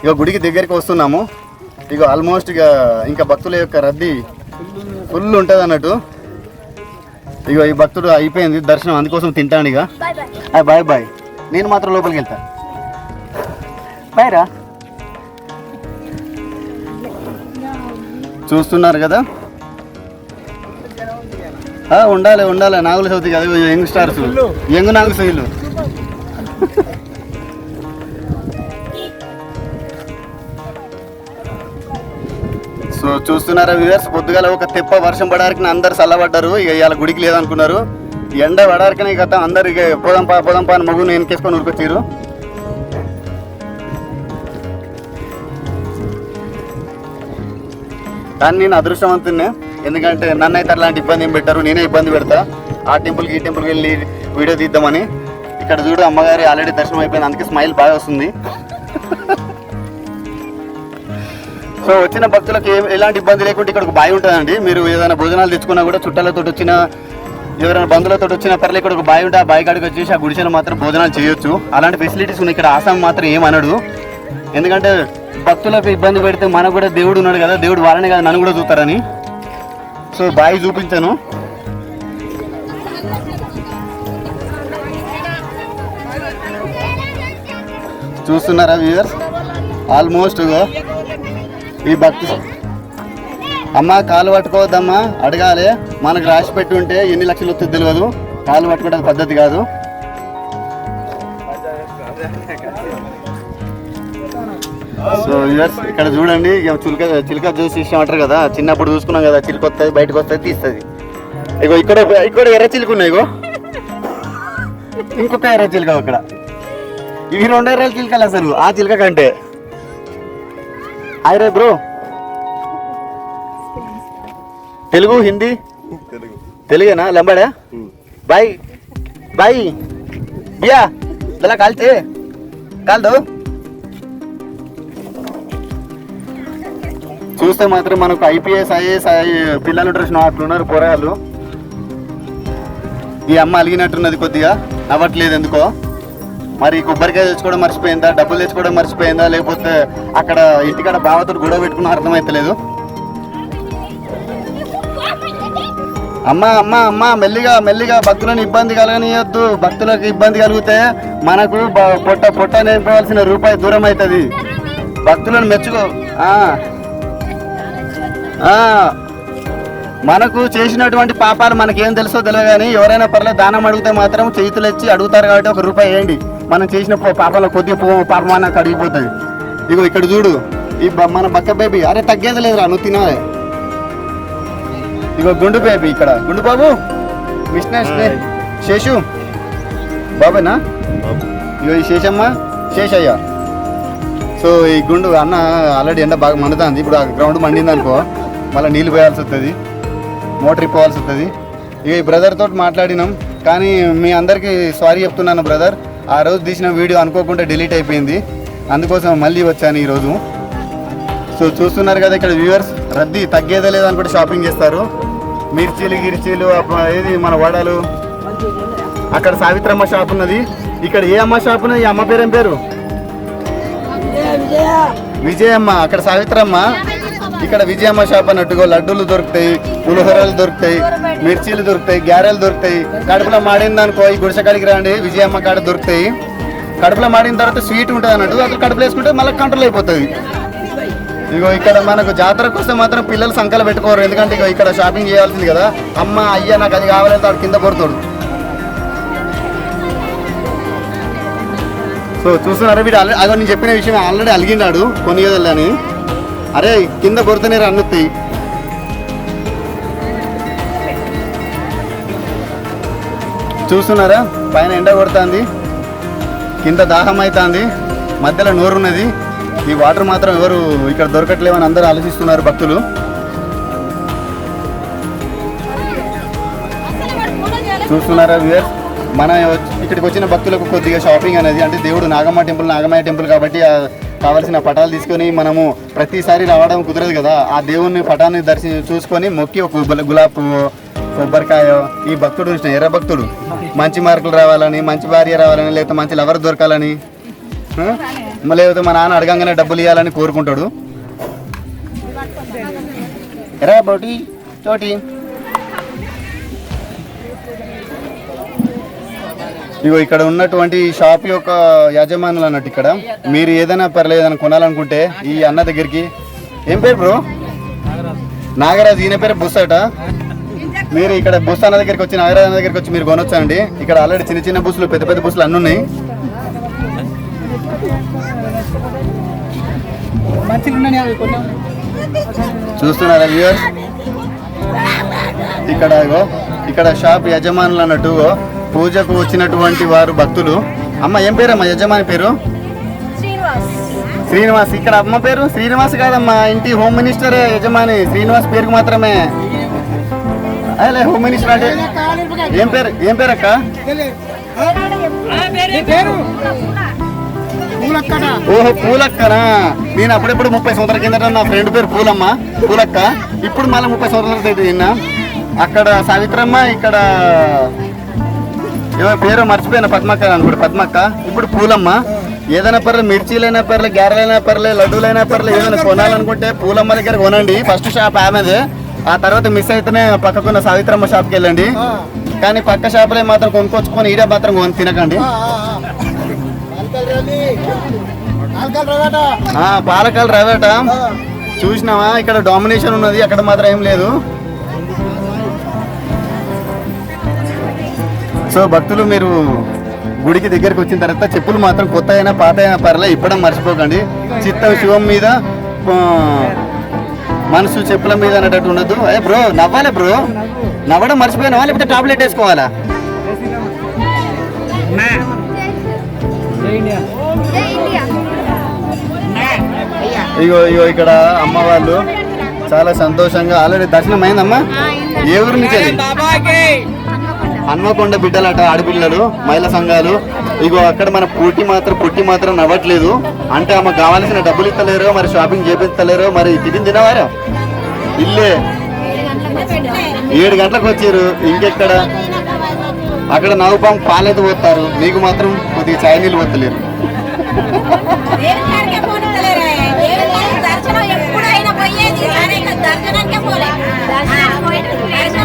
ఇక గుడికి దగ్గరికి వస్తున్నాము. ఇక ఆల్మోస్ట్ ఇంకా భక్తుల యొక్క రద్దీ ఫుల్ ఉంటుంది అన్నట్టు. ఇక ఈ భక్తుడు అయిపోయింది దర్శనం, అందుకోసం తింటాను. ఇక బాయ్ బాయ్. నేను మాత్రం లోపలికి వెళ్తా. బాయ్ రా. చూస్తున్నారు కదా, ఉండాలి నాగుల చవితి కదా, యంగ్ స్టార్స్, యంగ్ నాగుల చవితులు. సో చూస్తున్నారా వ్యూవర్స్, పొద్దుగాల ఒక తెప్ప వర్షం పడడానికి అందరు చల్లబడ్డారు. ఇక ఇవాళ గుడికి లేదనుకున్నారు. ఎండ పడడానికనే కదా అందరు ఇక పోదాంపా అని మగును వెనకేసుకొని ఉరికొచ్చారు. కానీ నేను అదృష్టవంతున్నే, ఎందుకంటే నన్ను అయితే అలాంటి ఇబ్బంది ఏం పెట్టారు. నేనే ఇబ్బంది పెడతా ఆ టెంపుల్కి ఈ టెంపుల్కి వెళ్ళి వీడియో తీద్దామని. ఇక్కడ చూడు అమ్మగారి ఆల్రెడీ దర్శనం అయిపోయింది, అందుకే స్మైల్ బాగా వస్తుంది. సో వచ్చిన భక్తులకు ఎలాంటి ఇబ్బంది లేకుండా ఇక్కడ ఒక బావి ఉంటుందండి. మీరు ఏదైనా భోజనాలు తెచ్చుకున్నా కూడా చుట్టాలతో వచ్చిన ఎవరైనా బంధువులతో వచ్చిన పర్లే ఇక్కడ ఒక బావి ఉంటే ఆ బావి కాడికి వచ్చేసి ఆ గుడిసెలో మాత్రం భోజనాలు చేయొచ్చు. అలాంటి ఫెసిలిటీస్ ఉన్నాయి ఇక్కడ. ఆసాం మాత్రం ఏమనడు, ఎందుకంటే భక్తులకు ఇబ్బంది పెడితే మనకు కూడా దేవుడు ఉన్నాడు కదా, దేవుడు వాళ్ళని కదా నన్ను కూడా చూస్తారని. సో బావి చూపించాను. చూస్తున్నారా వ్యూవర్స్, ఆల్మోస్ట్ ఈ భక్తి. అమ్మ కాలు పట్టుకోవద్దమ్మా, అడగాలి. మనకు రాసి పెట్టి ఉంటే ఎన్ని లక్షలు వస్తుంది తెలియదు. కాలు పట్టుకోవడం పద్ధతి కాదు. సో వ్యూవర్స్ ఇక్కడ చూడండి, చిలుక చూసి ఇష్టం అంటారు కదా, చిన్నప్పుడు చూసుకున్నాం కదా, చిలుక వస్తుంది బయటకు వస్తుంది తీస్తుంది. ఇగో ఇక్కడ ఎర్ర చిలుక ఉన్నాయి. ఇగో ఇంకొక ఎర్ర చిలుక అక్కడ. ఇవి 2 ఎర్ర చిలుకలు అసలు ఆ చిలుక కంటే. హాయ్ రే బ్రో. తెలుగు హిందీ తెలుగేనా లంబాడా? బాయ్ బాయ్ బియా ఇలా కాల్చే కాల్దు. చూస్తే మాత్రం మనకు IPS IAS పిల్లలు డ్రెస్ అట్లున్నారు పోరాళ్ళు. ఈ అమ్మ అలిగినట్టున్నది కొద్దిగా, నవ్వట్లేదు ఎందుకో. మరి కొబ్బరికాయ తెచ్చుకోవడం మర్చిపోయిందా, డబ్బులు తెచ్చుకోవడం మర్చిపోయిందా, లేకపోతే అక్కడ ఇంటికాడ బావతో గొడవ పెట్టుకున్న అర్థమైతలేదు. అమ్మ అమ్మ అమ్మ మెల్లిగా మెల్లిగా భక్తులను ఇబ్బంది కలగనియొద్దు. భక్తులకు ఇబ్బంది కలిగితే మనకు పొట్ట నింపవలసిన రూపాయి దూరం అవుతుంది. భక్తులను మెచ్చుకో. మనకు చేసినటువంటి పాపాలు మనకేం తెలుసో తెలియదు, కానీ ఎవరైనా పర్లేదు దానం అడిగితే మాత్రం చేతులు ఇచ్చి అడుగుతారు కాబట్టి 1 రూపాయి వేయండి. మనం చేసిన పాపాల కొద్దిగా పాపమాన కడిగిపోతుంది. ఇగో ఇక్కడ చూడు ఈ మన బక్క బేబీ. అరే తగ్గేది లేదురా, నువ్వు తినాలి. ఇగో గుండు బేబీ ఇక్కడ. గుండు బాబు శేషు బాబేనా? ఇగో ఈ శేషమ్మ శేషయ్య. సో ఈ గుండు అన్న ఆల్రెడీ ఎండ బాగా మండుతుంది. ఇప్పుడు ఆ గ్రౌండ్ మండింది అనుకో, మళ్ళీ నీళ్ళు పోయాల్సి వస్తుంది, మోటార్ ఇప్పవలసి వస్తుంది. ఇక ఈ బ్రదర్ తోటి మాట్లాడినాం, కానీ మీ అందరికీ సారీ చెప్తున్నాను బ్రదర్. ఆ రోజు తీసిన వీడియో అనుకోకుండా డిలీట్ అయిపోయింది, అందుకోసం మళ్ళీ వచ్చాను ఈరోజు. సో చూస్తున్నారు కదా ఇక్కడ వ్యూవర్స్, రద్దీ తగ్గేదే లేదు అనుకుంటే షాపింగ్ చేస్తారు. మిర్చీలు గిర్చీలు ఏది మన వడలు. అక్కడ సావిత్రమ్మ షాప్ ఉన్నది. ఇక్కడ ఏ అమ్మ షాప్ ఉన్నది? ఈ అమ్మ పేరు ఏం పేరు? విజయమ్మ. అక్కడ సావిత్రమ్మ, ఇక్కడ విజయమ్మ షాప్ అన్నట్టుగా లడ్డూలు దొరుకుతాయి, పులిహోరలు దొరుకుతాయి, మిర్చీలు దొరుకుతాయి, గ్యారెలు దొరుకుతాయి. కడుపులో మాడింది అనుకో ఈ గుడిసెకాడికి రండి, విజయమ్మ కాడ దొరుకుతాయి. కడుపులో మాడిన తర్వాత స్వీట్ ఉంటుంది అన్నట్టు, అక్కడ కడుపులో వేసుకుంటే మళ్ళీ కంట్రోల్ అయిపోతుంది. ఇగో ఇక్కడ మనకు జాతరకు వస్తే మాత్రం పిల్లలు సంకలు పెట్టుకోరు, ఎందుకంటే ఇగో ఇక్కడ షాపింగ్ చేయాల్సింది కదా. అమ్మ అయ్యా నాకు అది కావాలంటే వాడు కింద కొడతాడు. సో చూస్తున్నారా వీడు అదో నేను చెప్పిన విషయం ఆల్రెడీ అలిగినాడు కొనియదని. అరే కింద కొడితేనే రన్నుతాయి. చూస్తున్నారా పైన ఎండ కొడుతుంది, కింద దాహం అవుతుంది, మధ్యలో నోరున్నది. ఈ వాటర్ మాత్రం ఎవరు ఇక్కడ దొరకట్లేవని అందరూ ఆలోచిస్తున్నారు భక్తులు. చూస్తున్నారా వ్యూయర్స్, మన ఇక్కడికి వచ్చిన భక్తులకు కొద్దిగా షాపింగ్ అనేది, అంటే దేవుడు నాగమయ్య టెంపుల్ కాబట్టి కావాల్సిన పటాలు తీసుకొని మనము ప్రతిసారి రావడం కుదరదు కదా. ఆ దేవుని పటాన్ని చూసుకొని మొక్కి ఒక గులాబ్ కొబ్బరికాయ. ఈ భక్తుడు ఎర్ర భక్తుడు మంచి మార్కులు రావాలని, మంచి భార్య రావాలని, లేకపోతే మంచి లవర్ దొరకాలని, లేకపోతే మా నాన్న అడగంగానే డబ్బులు ఇవ్వాలని కోరుకుంటాడు. ఎరా బోటి చోటి. ఇగో ఇక్కడ ఉన్నటువంటి షాప్ యొక్క యజమానులు అన్నట్టు. ఇక్కడ మీరు ఏదైనా పర్లేదు ఏదైనా కొనాలనుకుంటే ఈ అన్న దగ్గరికి, ఏం పేరు బ్రో? నాగరాజు. ఈయన పేరు బుస్ అట. మీరు ఇక్కడ బుస్ అన్న దగ్గరికి వచ్చి, నాగరాజు అన్న దగ్గరికి వచ్చి మీరు కొనొచ్చండి. ఇక్కడ ఆల్రెడీ చిన్న చిన్న బుస్సులు, పెద్ద పెద్ద బుస్సులు అన్నీ ఉన్నాయి. చూస్తున్నారా వ్యూయర్స్, ఇక్కడ షాప్ యజమానులు అన్నట్టు పూజకు వచ్చినటువంటి వారు భక్తులు. అమ్మ ఏం పేరమ్మా యజమాని పేరు? శ్రీనివాస్. ఇక్కడ అమ్మ పేరు శ్రీనివాస్ కాదమ్మా, ఇంటి హోమ్ మినిస్టర్ యజమాని శ్రీనివాస్ పేరుకు మాత్రమే. అదే హోమ్ మినిస్టర్ అంటే ఏం పేరు అక్క? ఓహో పూలక్కనా. నేను అప్పుడెప్పుడు 30 సంవత్సరాల కిందట నా ఫ్రెండ్ పేరు పూలక్క. ఇప్పుడు మళ్ళీ 30 సంవత్సరాల అయితే నిన్న. అక్కడ సావిత్రమ్మ, ఇక్కడ ఏమో పేరు మర్చిపోయినా, పద్మక్క అనుకోండి, పద్మక్క. ఇప్పుడు పూలమ్మ. ఏదైనా పర్లేదు, మిర్చీలైనా పర్లేదు, గ్యారెలైనా పర్లేదు, లడ్డూలైనా పర్లేదు, ఏదైనా కొనాలనుకుంటే పూలమ్మ దగ్గర కొనండి. ఫస్ట్ షాప్ ఆమెదే. ఆ తర్వాత మిస్ అయితేనే పక్కకున్న సావిత్రమ్మ షాప్కి వెళ్ళండి. కానీ పక్క షాపులే మాత్రం కొనుక్కొచ్చుకొని ఈడ మాత్రం తినకండి. పాలకాల రవేట చూసినావా? ఇక్కడ డామినేషన్ ఉన్నది, అక్కడ మాత్రం ఏం లేదు. సో భక్తులు మీరు గుడికి దగ్గరికి వచ్చిన తర్వాత చెప్పులు మాత్రం కొత్త అయినా పాత అయినా పర్లే ఇప్పడం మర్చిపోకండి. చిత్తం శివం మీద, మనసు చెప్పుల మీద అనేటట్టు ఉండదు. ఏ బ్రో నవ్వాలి బ్రో, నవ్వడం మర్చిపోయినావా లేకపోతే టాబ్లెట్ వేసుకోవాలా? జై ఇండియా. ఇగో ఇగో ఇక్కడ అమ్మ వాళ్ళు చాలా సంతోషంగా ఆల్రెడీ దర్శనం అయిందమ్మా. ఏ ఊరు నుంచి అది? హన్మకొండ బిడ్డలట, ఆడపిల్లలు, మహిళా సంఘాలు. ఇగో అక్కడ మన పుట్టి మాత్రం నవ్వట్లేదు. అంటే ఆమె కావాల్సిన డబ్బులు ఇస్తలేరు, మరి షాపింగ్ చేపిస్తలేరు, మరి టిఫిన్ తినవారా? ఇల్లే 7 గంటలకు వచ్చారు. ఇంకెక్కడ అక్కడ నవ్వుపాము పాలైతే పోతారు, మీకు మాత్రం కొద్దిగా చాయ్ నీళ్ళు పోతలేరు.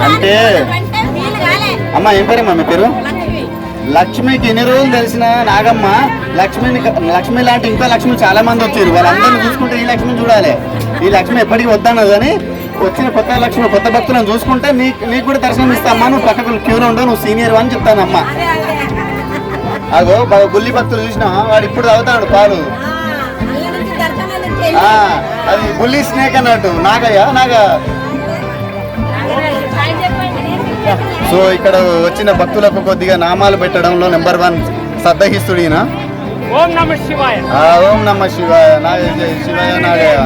అంటే అమ్మ ఏం పేరమ్మా మీ పేరు? లక్ష్మికి ఎన్ని రోజులు తెలిసిన నాగమ్మ. లక్ష్మి లాంటి ఇంకా లక్ష్మి చాలా మంది వచ్చారు. వాళ్ళందరినీ చూసుకుంటే ఈ లక్ష్మిని చూడాలి. ఈ లక్ష్మి ఎప్పటికీ వద్దన్నది కానీ వచ్చిన కొత్త భక్తులను చూసుకుంటే నీకు కూడా దర్శనం ఇస్తామ్మా. నువ్వు పక్కకు క్యూలో ఉండవు, నువ్వు సీనియర్ అని చెప్తానమ్మా. అగో గుల్లి భక్తులు చూసినా వాడు ఇప్పుడు తాగుతాడు పాలు. అది బుల్లి స్నేక్ అన్నట్టు. నాగా. సో ఇక్కడ వచ్చిన భక్తులకు కొద్దిగా నామాలు పెట్టడంలో నెంబర్ 1 శ్రద్ధహిస్తుడు ఈయన. ఓం నమ శివాయ. ఓం నమ శివాయ. శివాయ నాగయ్య.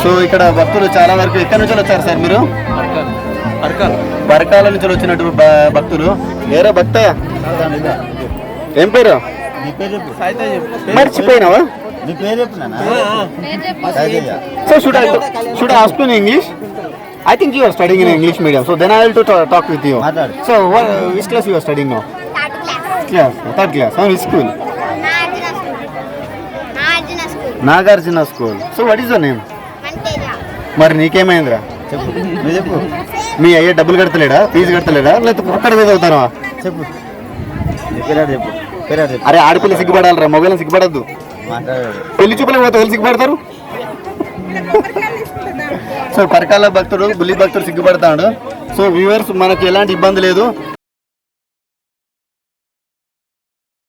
సో ఇక్కడ భక్తులు చాలా వరకు ఎక్కడి నుంచి వచ్చారు సార్ మీరు? బరకాల నుంచి వచ్చినట్టు భక్తులు. ఏరా భక్త ఏం పేరు? మర్చిపోయినావా? So should I ask you in English? I think you are studying in English medium. So then I will to talk with you. So which class you are studying now? Third class. Which school? Nagarjuna school. So what is your name? మరి నీకేమైందిరా? చెప్పు. మీ అయ్యే డబ్బులు కడతలేడా? Fee కడతలేడా? లేకపోతే ఒక్కడ మీద అవుతారా? చెప్పు. అరే ఆడపిల్ల సిగ్గుపడాలరా, మొబైల్ సిగ్గుపడద్దు. పెళ్లి చూపులకు పోతే వాళ్ళు సిగ్గుపడతారు. సో పరకాల భక్తుడు, బుల్లి భక్తుడు సిగ్గుపడతాడు. సో వ్యూవర్స్ మనకి ఎలాంటి ఇబ్బంది లేదు.